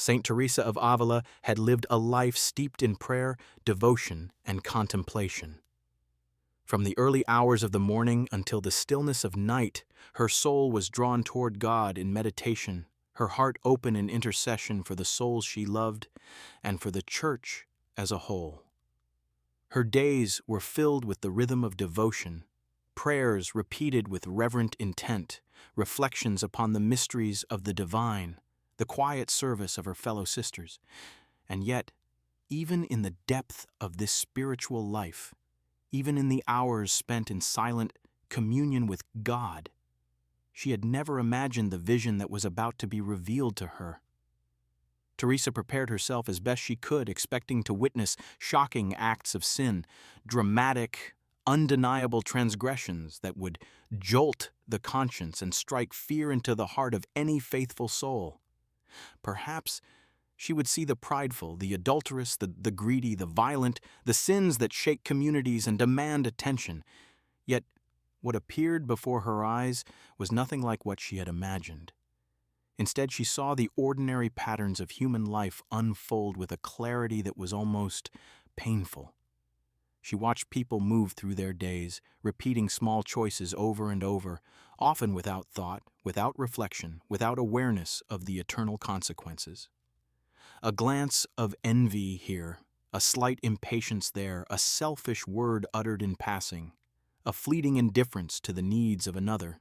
Saint Teresa of Avila had lived a life steeped in prayer, devotion, and contemplation. From the early hours of the morning until the stillness of night, her soul was drawn toward God in meditation, her heart open in intercession for the souls she loved and for the Church as a whole. Her days were filled with the rhythm of devotion, prayers repeated with reverent intent, reflections upon the mysteries of the divine, the quiet service of her fellow sisters. And yet, even in the depth of this spiritual life, even in the hours spent in silent communion with God, she had never imagined the vision that was about to be revealed to her. Teresa prepared herself as best she could, expecting to witness shocking acts of sin, dramatic, undeniable transgressions that would jolt the conscience and strike fear into the heart of any faithful soul. Perhaps she would see the prideful, the adulterous, the greedy, the violent, the sins that shake communities and demand attention. Yet, what appeared before her eyes was nothing like what she had imagined. Instead, she saw the ordinary patterns of human life unfold with a clarity that was almost painful. She watched people move through their days, repeating small choices over and over, often without thought, without reflection, without awareness of the eternal consequences. A glance of envy here, a slight impatience there, a selfish word uttered in passing, a fleeting indifference to the needs of another.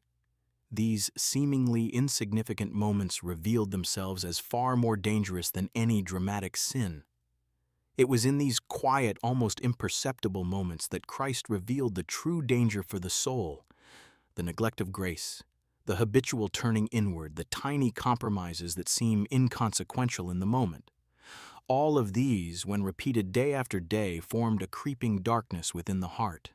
These seemingly insignificant moments revealed themselves as far more dangerous than any dramatic sin. It was in these quiet, almost imperceptible moments that Christ revealed the true danger for the soul, the neglect of grace, the habitual turning inward, the tiny compromises that seem inconsequential in the moment. All of these, when repeated day after day, formed a creeping darkness within the heart.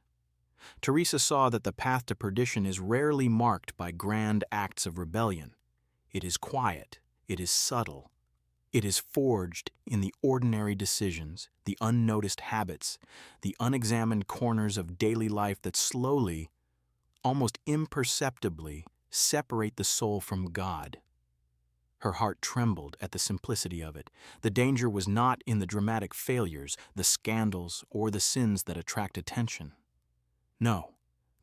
Teresa saw that the path to perdition is rarely marked by grand acts of rebellion. It is quiet, it is subtle. It is forged in the ordinary decisions, the unnoticed habits, the unexamined corners of daily life that slowly, almost imperceptibly, separate the soul from God. Her heart trembled at the simplicity of it. The danger was not in the dramatic failures, the scandals, or the sins that attract attention. No,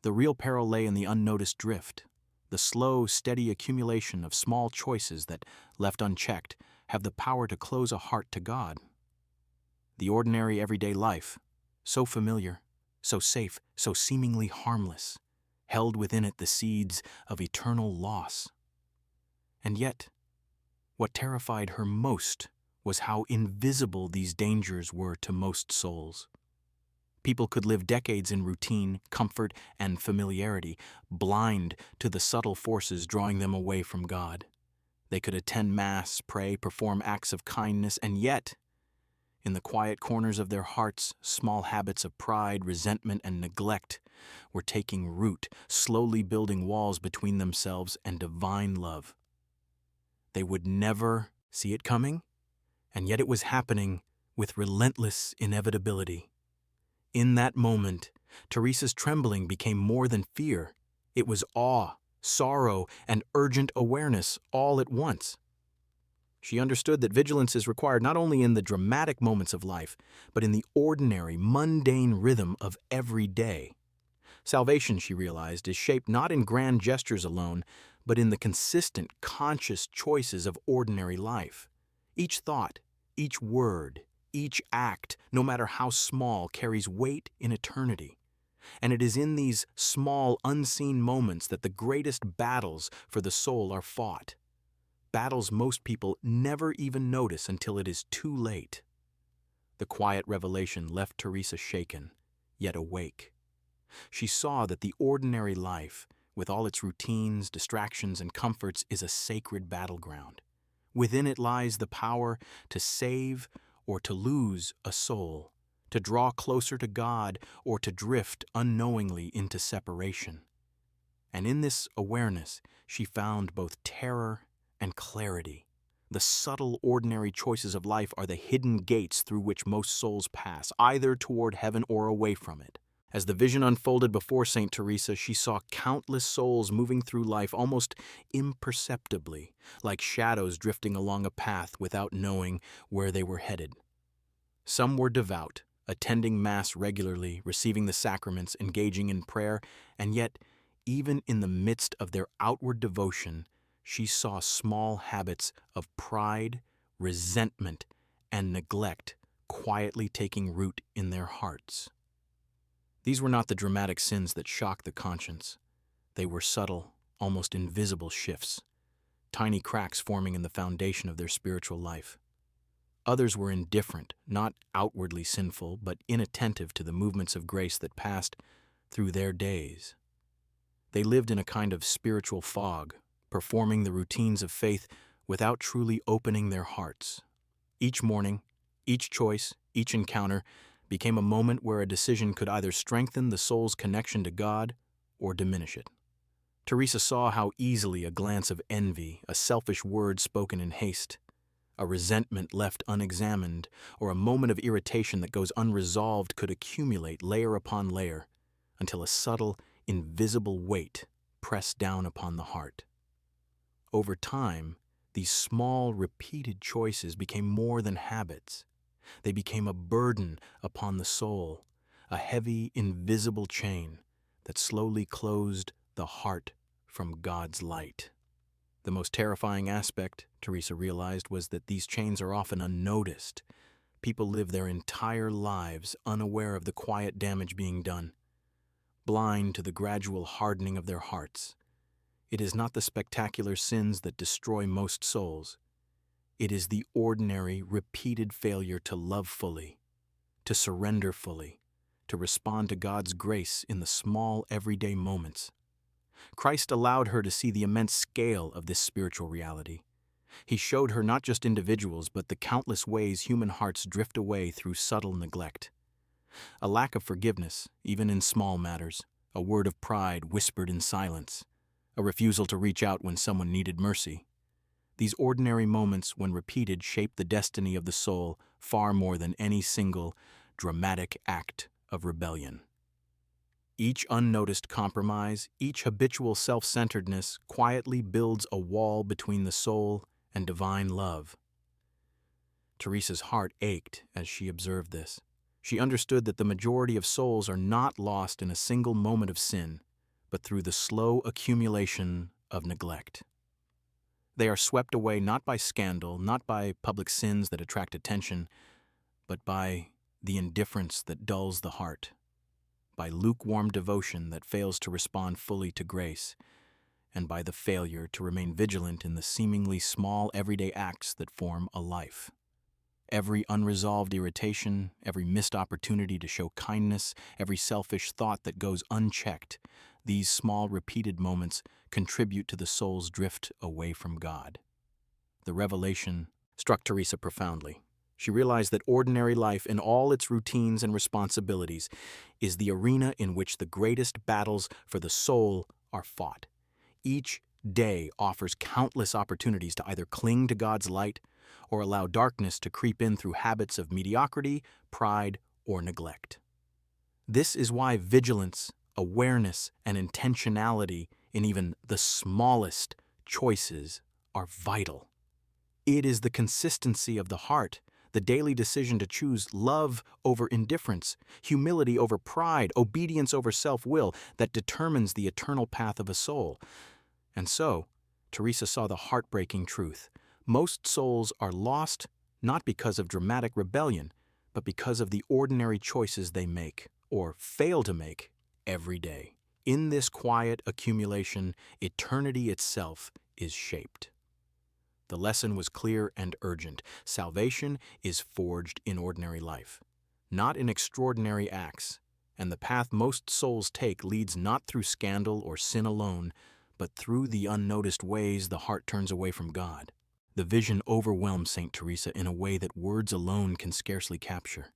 the real peril lay in the unnoticed drift, the slow, steady accumulation of small choices that, left unchecked, have the power to close a heart to God. The ordinary everyday life, so familiar, so safe, so seemingly harmless, held within it the seeds of eternal loss. And yet, what terrified her most was how invisible these dangers were to most souls. People could live decades in routine, comfort, and familiarity, blind to the subtle forces drawing them away from God. They could attend Mass, pray, perform acts of kindness, and yet, in the quiet corners of their hearts, small habits of pride, resentment, and neglect were taking root, slowly building walls between themselves and divine love. They would never see it coming, and yet it was happening with relentless inevitability. In that moment, Teresa's trembling became more than fear. It was awe, sorrow, and urgent awareness all at once. She understood that vigilance is required not only in the dramatic moments of life, but in the ordinary, mundane rhythm of every day. Salvation, she realized, is shaped not in grand gestures alone, but in the consistent, conscious choices of ordinary life. Each thought, each word, each act, no matter how small, carries weight in eternity. And it is in these small, unseen moments that the greatest battles for the soul are fought. Battles most people never even notice until it is too late. The quiet revelation left Teresa shaken, yet awake. She saw that the ordinary life, with all its routines, distractions, and comforts, is a sacred battleground. Within it lies the power to save or to lose a soul, to draw closer to God or to drift unknowingly into separation. And in this awareness, she found both terror and clarity. The subtle, ordinary choices of life are the hidden gates through which most souls pass, either toward heaven or away from it. As the vision unfolded before Saint Teresa, she saw countless souls moving through life almost imperceptibly, like shadows drifting along a path without knowing where they were headed. Some were devout, attending Mass regularly, receiving the sacraments, engaging in prayer, and yet, even in the midst of their outward devotion, she saw small habits of pride, resentment, and neglect quietly taking root in their hearts. These were not the dramatic sins that shock the conscience. They were subtle, almost invisible shifts, tiny cracks forming in the foundation of their spiritual life. Others were indifferent, not outwardly sinful, but inattentive to the movements of grace that passed through their days. They lived in a kind of spiritual fog, performing the routines of faith without truly opening their hearts. Each morning, each choice, each encounter became a moment where a decision could either strengthen the soul's connection to God or diminish it. Teresa saw how easily a glance of envy, a selfish word spoken in haste, a resentment left unexamined, or a moment of irritation that goes unresolved could accumulate layer upon layer until a subtle, invisible weight pressed down upon the heart. Over time, these small, repeated choices became more than habits. They became a burden upon the soul, a heavy, invisible chain that slowly closed the heart from God's light. The most terrifying aspect, Teresa realized, was that these chains are often unnoticed. People live their entire lives unaware of the quiet damage being done, blind to the gradual hardening of their hearts. It is not the spectacular sins that destroy most souls. It is the ordinary, repeated failure to love fully, to surrender fully, to respond to God's grace in the small, everyday moments. Christ allowed her to see the immense scale of this spiritual reality. He showed her not just individuals, but the countless ways human hearts drift away through subtle neglect. A lack of forgiveness, even in small matters, a word of pride whispered in silence, a refusal to reach out when someone needed mercy. These ordinary moments, when repeated, shape the destiny of the soul far more than any single, dramatic act of rebellion. Each unnoticed compromise, each habitual self-centeredness quietly builds a wall between the soul and divine love. Teresa's heart ached as she observed this. She understood that the majority of souls are not lost in a single moment of sin, but through the slow accumulation of neglect. They are swept away not by scandal, not by public sins that attract attention, but by the indifference that dulls the heart, by lukewarm devotion that fails to respond fully to grace, and by the failure to remain vigilant in the seemingly small everyday acts that form a life. Every unresolved irritation, every missed opportunity to show kindness, every selfish thought that goes unchecked, these small repeated moments contribute to the soul's drift away from God. The revelation struck Teresa profoundly. She realized that ordinary life, in all its routines and responsibilities, is the arena in which the greatest battles for the soul are fought. Each day offers countless opportunities to either cling to God's light or allow darkness to creep in through habits of mediocrity, pride, or neglect. This is why vigilance, awareness, and intentionality in even the smallest choices are vital. It is the consistency of the heart, the daily decision to choose love over indifference, humility over pride, obedience over self-will, that determines the eternal path of a soul. And so, Teresa saw the heartbreaking truth. Most souls are lost not because of dramatic rebellion, but because of the ordinary choices they make, or fail to make, every day. In this quiet accumulation, eternity itself is shaped. The lesson was clear and urgent. Salvation is forged in ordinary life, not in extraordinary acts, and the path most souls take leads not through scandal or sin alone, but through the unnoticed ways the heart turns away from God. The vision overwhelmed Saint Teresa in a way that words alone can scarcely capture.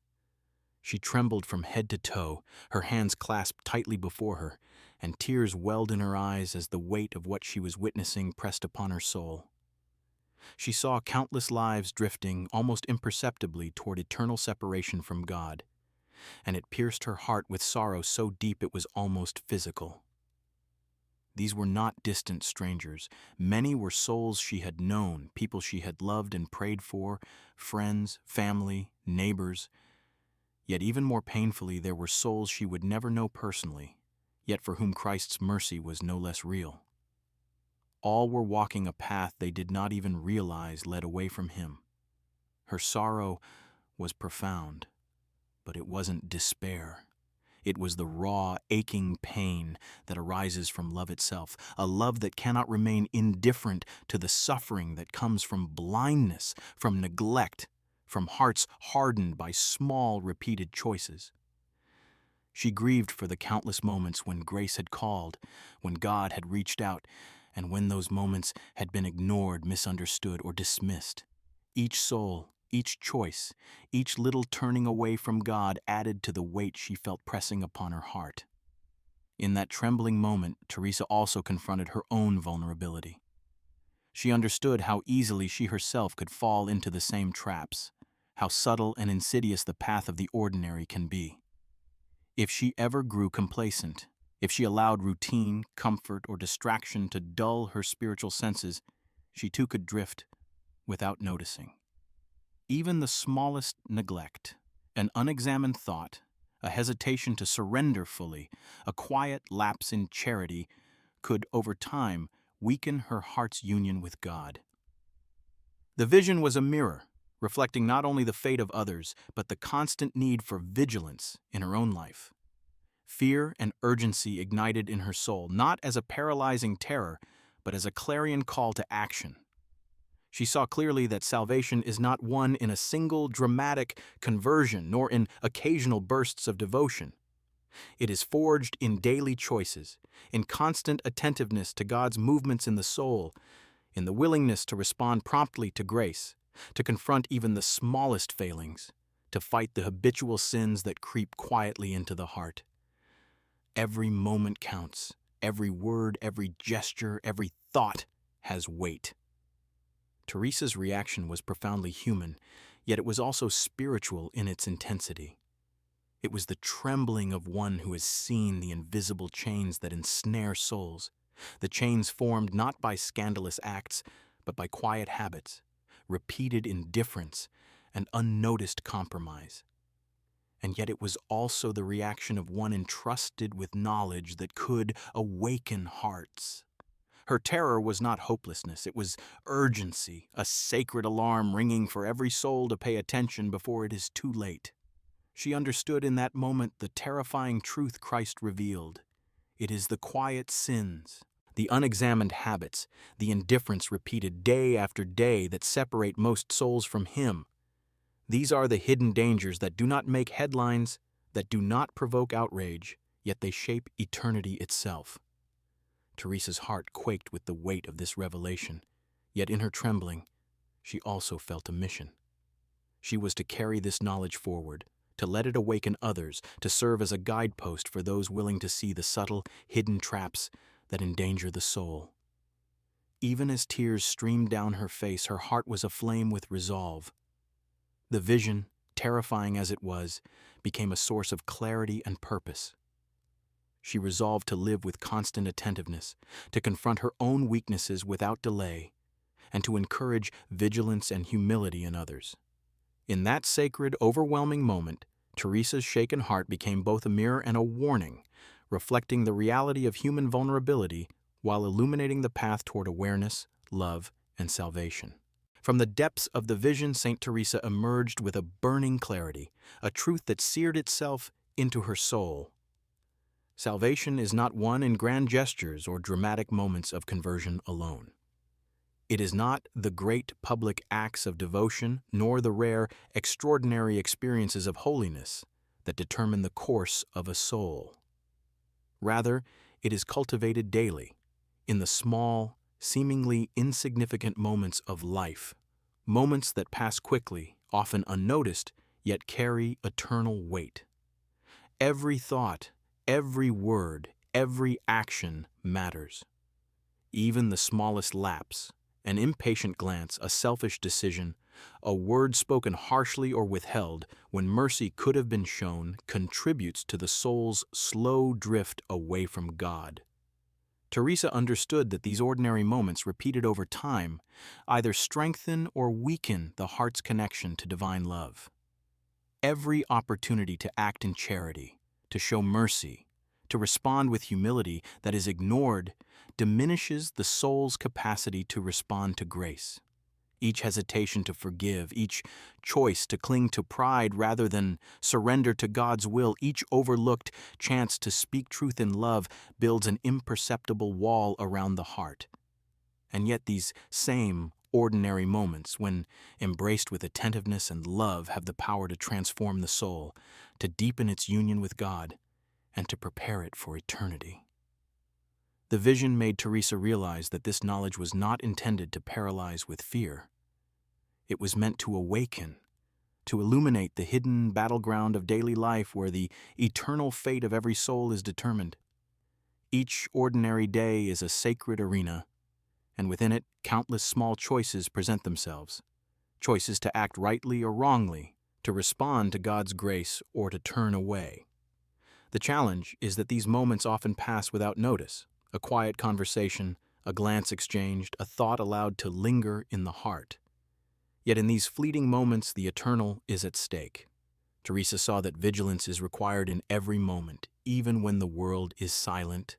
She trembled from head to toe, her hands clasped tightly before her, and tears welled in her eyes as the weight of what she was witnessing pressed upon her soul. She saw countless lives drifting almost imperceptibly toward eternal separation from God. and it pierced her heart with sorrow so deep it was almost physical. These were not distant strangers. Many were souls she had known, people she had loved and prayed for, friends, family, neighbors. Yet even more painfully, there were souls she would never know personally, yet for whom Christ's mercy was no less real. All were walking a path they did not even realize led away from Him. Her sorrow was profound, but it wasn't despair. It was the raw, aching pain that arises from love itself, a love that cannot remain indifferent to the suffering that comes from blindness, from neglect, from hearts hardened by small, repeated choices. She grieved for the countless moments when grace had called, when God had reached out, and when those moments had been ignored, misunderstood, or dismissed. Each soul, each choice, each little turning away from God added to the weight she felt pressing upon her heart. In that trembling moment, Teresa also confronted her own vulnerability. She understood how easily she herself could fall into the same traps, how subtle and insidious the path of the ordinary can be. If she ever grew complacent, if she allowed routine, comfort, or distraction to dull her spiritual senses, she too could drift without noticing. Even the smallest neglect, an unexamined thought, a hesitation to surrender fully, a quiet lapse in charity could, over time, weaken her heart's union with God. The vision was a mirror, reflecting not only the fate of others, but the constant need for vigilance in her own life. Fear and urgency ignited in her soul, not as a paralyzing terror, but as a clarion call to action. She saw clearly that salvation is not won in a single dramatic conversion, nor in occasional bursts of devotion. It is forged in daily choices, in constant attentiveness to God's movements in the soul, in the willingness to respond promptly to grace, to confront even the smallest failings, to fight the habitual sins that creep quietly into the heart. Every moment counts. Every word, every gesture, every thought has weight. Teresa's reaction was profoundly human, yet it was also spiritual in its intensity. It was the trembling of one who has seen the invisible chains that ensnare souls, the chains formed not by scandalous acts, but by quiet habits, repeated indifference, and unnoticed compromise. And yet it was also the reaction of one entrusted with knowledge that could awaken hearts. Her terror was not hopelessness, it was urgency, a sacred alarm ringing for every soul to pay attention before it is too late. She understood in that moment the terrifying truth Christ revealed. It is the quiet sins, the unexamined habits, the indifference repeated day after day that separate most souls from Him. These are the hidden dangers that do not make headlines, that do not provoke outrage, yet they shape eternity itself. Teresa's heart quaked with the weight of this revelation, yet in her trembling, she also felt a mission. She was to carry this knowledge forward, to let it awaken others, to serve as a guidepost for those willing to see the subtle, hidden traps that endanger the soul. Even as tears streamed down her face, her heart was aflame with resolve. The vision, terrifying as it was, became a source of clarity and purpose. She resolved to live with constant attentiveness, to confront her own weaknesses without delay, and to encourage vigilance and humility in others. In that sacred, overwhelming moment, Teresa's shaken heart became both a mirror and a warning, reflecting the reality of human vulnerability while illuminating the path toward awareness, love, and salvation. From the depths of the vision, Saint Teresa emerged with a burning clarity, a truth that seared itself into her soul. Salvation is not won in grand gestures or dramatic moments of conversion alone. It is not the great public acts of devotion, nor the rare, extraordinary experiences of holiness that determine the course of a soul. Rather, it is cultivated daily, in the small, seemingly insignificant moments of life, moments that pass quickly, often unnoticed, yet carry eternal weight. Every thought, every word, every action matters. Even the smallest lapse, an impatient glance, a selfish decision, A word spoken harshly or withheld, when mercy could have been shown, contributes to the soul's slow drift away from God. Teresa understood that these ordinary moments repeated over time either strengthen or weaken the heart's connection to divine love. Every opportunity to act in charity, to show mercy, to respond with humility that is ignored diminishes the soul's capacity to respond to grace. Each hesitation to forgive, each choice to cling to pride rather than surrender to God's will, each overlooked chance to speak truth in love builds an imperceptible wall around the heart. And yet these same ordinary moments, when embraced with attentiveness and love, have the power to transform the soul, to deepen its union with God, and to prepare it for eternity. The vision made Teresa realize that this knowledge was not intended to paralyze with fear. It was meant to awaken, to illuminate the hidden battleground of daily life where the eternal fate of every soul is determined. Each ordinary day is a sacred arena, and within it, countless small choices present themselves. Choices to act rightly or wrongly, to respond to God's grace or to turn away. The challenge is that these moments often pass without notice. A quiet conversation, a glance exchanged, a thought allowed to linger in the heart. Yet in these fleeting moments, the eternal is at stake. Teresa saw that vigilance is required in every moment, even when the world is silent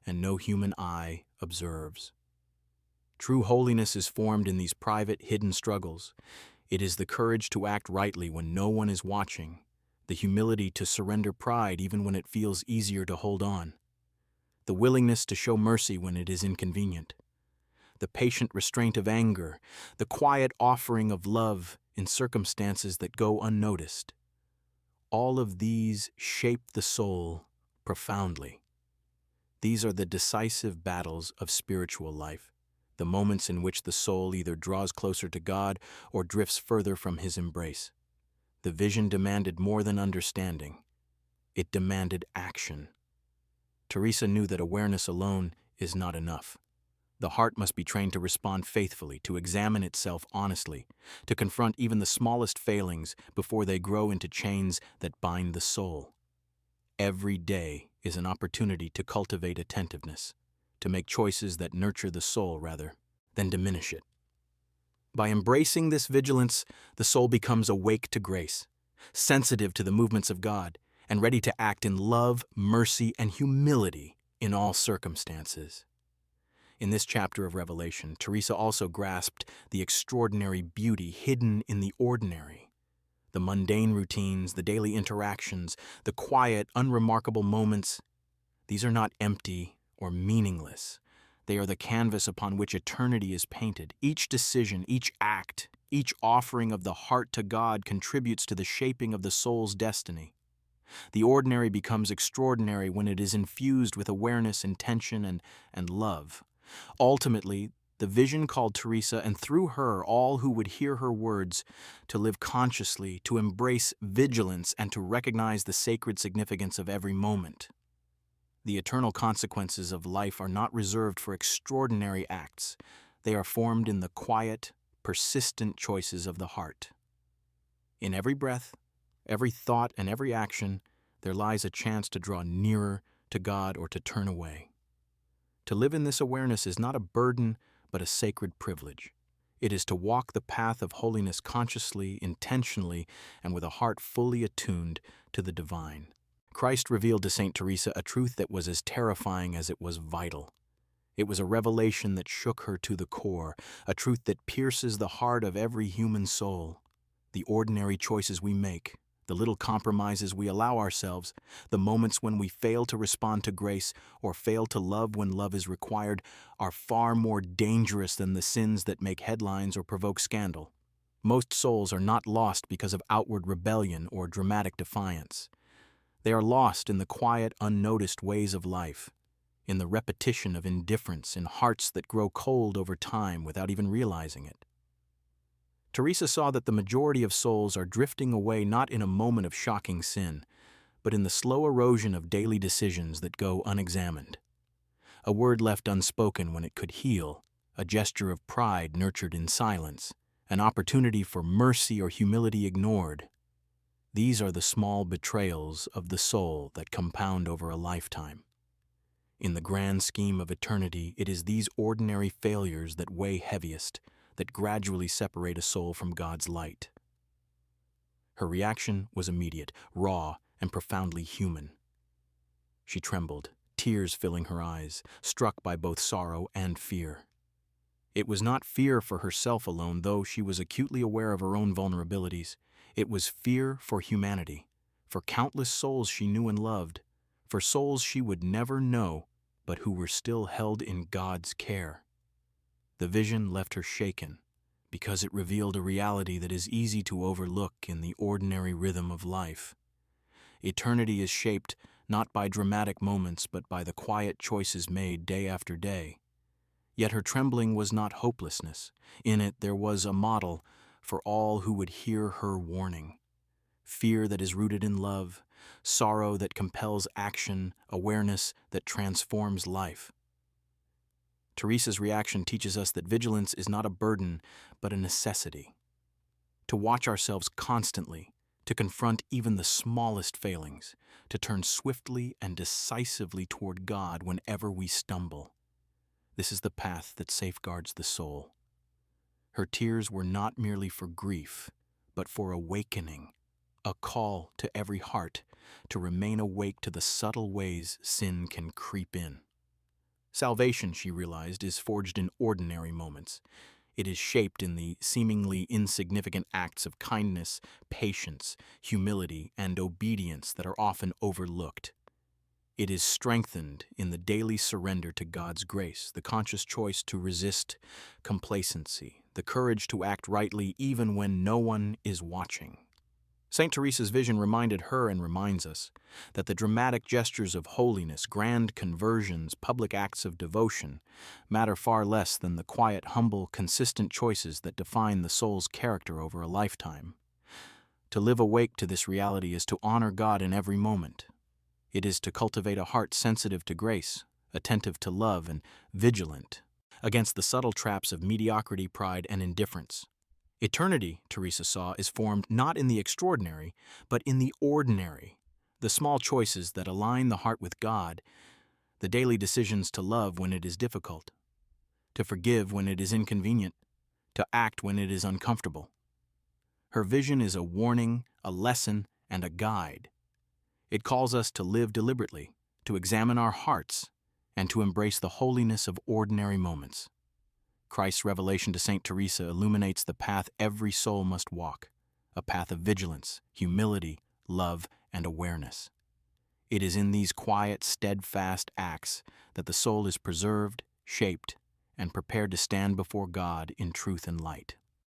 and no human eye observes. True holiness is formed in these private, hidden struggles. It is the courage to act rightly when no one is watching, the humility to surrender pride even when it feels easier to hold on, the willingness to show mercy when it is inconvenient, the patient restraint of anger, the quiet offering of love in circumstances that go unnoticed. All of these shape the soul profoundly. These are the decisive battles of spiritual life, the moments in which the soul either draws closer to God or drifts further from His embrace. The vision demanded more than understanding. It demanded action. Teresa knew that awareness alone is not enough. The heart must be trained to respond faithfully, to examine itself honestly, to confront even the smallest failings before they grow into chains that bind the soul. Every day is an opportunity to cultivate attentiveness, to make choices that nurture the soul rather than diminish it. By embracing this vigilance, the soul becomes awake to grace, sensitive to the movements of God, and ready to act in love, mercy, and humility in all circumstances. In this chapter of Revelation, Teresa also grasped the extraordinary beauty hidden in the ordinary. The mundane routines, the daily interactions, the quiet, unremarkable moments, these are not empty or meaningless. They are the canvas upon which eternity is painted. Each decision, each act, each offering of the heart to God contributes to the shaping of the soul's destiny. The ordinary becomes extraordinary when it is infused with awareness, intention, and love. Ultimately, the vision called Teresa, and through her all who would hear her words, to live consciously, to embrace vigilance, and to recognize the sacred significance of every moment. The eternal consequences of life are not reserved for extraordinary acts. They are formed in the quiet, persistent choices of the heart. In every breath, every thought, and every action, there lies a chance to draw nearer to God or to turn away. To live in this awareness is not a burden, but a sacred privilege. It is to walk the path of holiness consciously, intentionally, and with a heart fully attuned to the divine. Christ revealed to Saint Teresa a truth that was as terrifying as it was vital. It was a revelation that shook her to the core, a truth that pierces the heart of every human soul. The ordinary choices we make, the little compromises we allow ourselves, the moments when we fail to respond to grace or fail to love when love is required, are far more dangerous than the sins that make headlines or provoke scandal. Most souls are not lost because of outward rebellion or dramatic defiance. They are lost in the quiet, unnoticed ways of life, in the repetition of indifference, in hearts that grow cold over time without even realizing it. Teresa saw that the majority of souls are drifting away not in a moment of shocking sin, but in the slow erosion of daily decisions that go unexamined. A word left unspoken when it could heal, a gesture of pride nurtured in silence, an opportunity for mercy or humility ignored. These are the small betrayals of the soul that compound over a lifetime. In the grand scheme of eternity, it is these ordinary failures that weigh heaviest, that gradually separate a soul from God's light. Her reaction was immediate, raw, and profoundly human. She trembled, tears filling her eyes, struck by both sorrow and fear. It was not fear for herself alone, though she was acutely aware of her own vulnerabilities. It was fear for humanity, for countless souls she knew and loved, for souls she would never know, but who were still held in God's care. The vision left her shaken, because it revealed a reality that is easy to overlook in the ordinary rhythm of life. Eternity is shaped not by dramatic moments, but by the quiet choices made day after day. Yet her trembling was not hopelessness. In it there was a model for all who would hear her warning. Fear that is rooted in love, sorrow that compels action, awareness that transforms life. Teresa's reaction teaches us that vigilance is not a burden, but a necessity. To watch ourselves constantly, to confront even the smallest failings, to turn swiftly and decisively toward God whenever we stumble. This is the path that safeguards the soul. Her tears were not merely for grief, but for awakening, a call to every heart to remain awake to the subtle ways sin can creep in. Salvation, she realized, is forged in ordinary moments. It is shaped in the seemingly insignificant acts of kindness, patience, humility, and obedience that are often overlooked. It is strengthened in the daily surrender to God's grace, the conscious choice to resist complacency, the courage to act rightly even when no one is watching. Saint Teresa's vision reminded her and reminds us that the dramatic gestures of holiness, grand conversions, public acts of devotion matter far less than the quiet, humble, consistent choices that define the soul's character over a lifetime. To live awake to this reality is to honor God in every moment. It is to cultivate a heart sensitive to grace, attentive to love, and vigilant against the subtle traps of mediocrity, pride, and indifference. Eternity, Teresa saw, is formed not in the extraordinary, but in the ordinary, the small choices that align the heart with God, the daily decisions to love when it is difficult, to forgive when it is inconvenient, to act when it is uncomfortable. Her vision is a warning, a lesson, and a guide. It calls us to live deliberately, to examine our hearts, and to embrace the holiness of ordinary moments. Christ's revelation to Saint Teresa illuminates the path every soul must walk, a path of vigilance, humility, love, and awareness. It is in these quiet, steadfast acts that the soul is preserved, shaped, and prepared to stand before God in truth and light.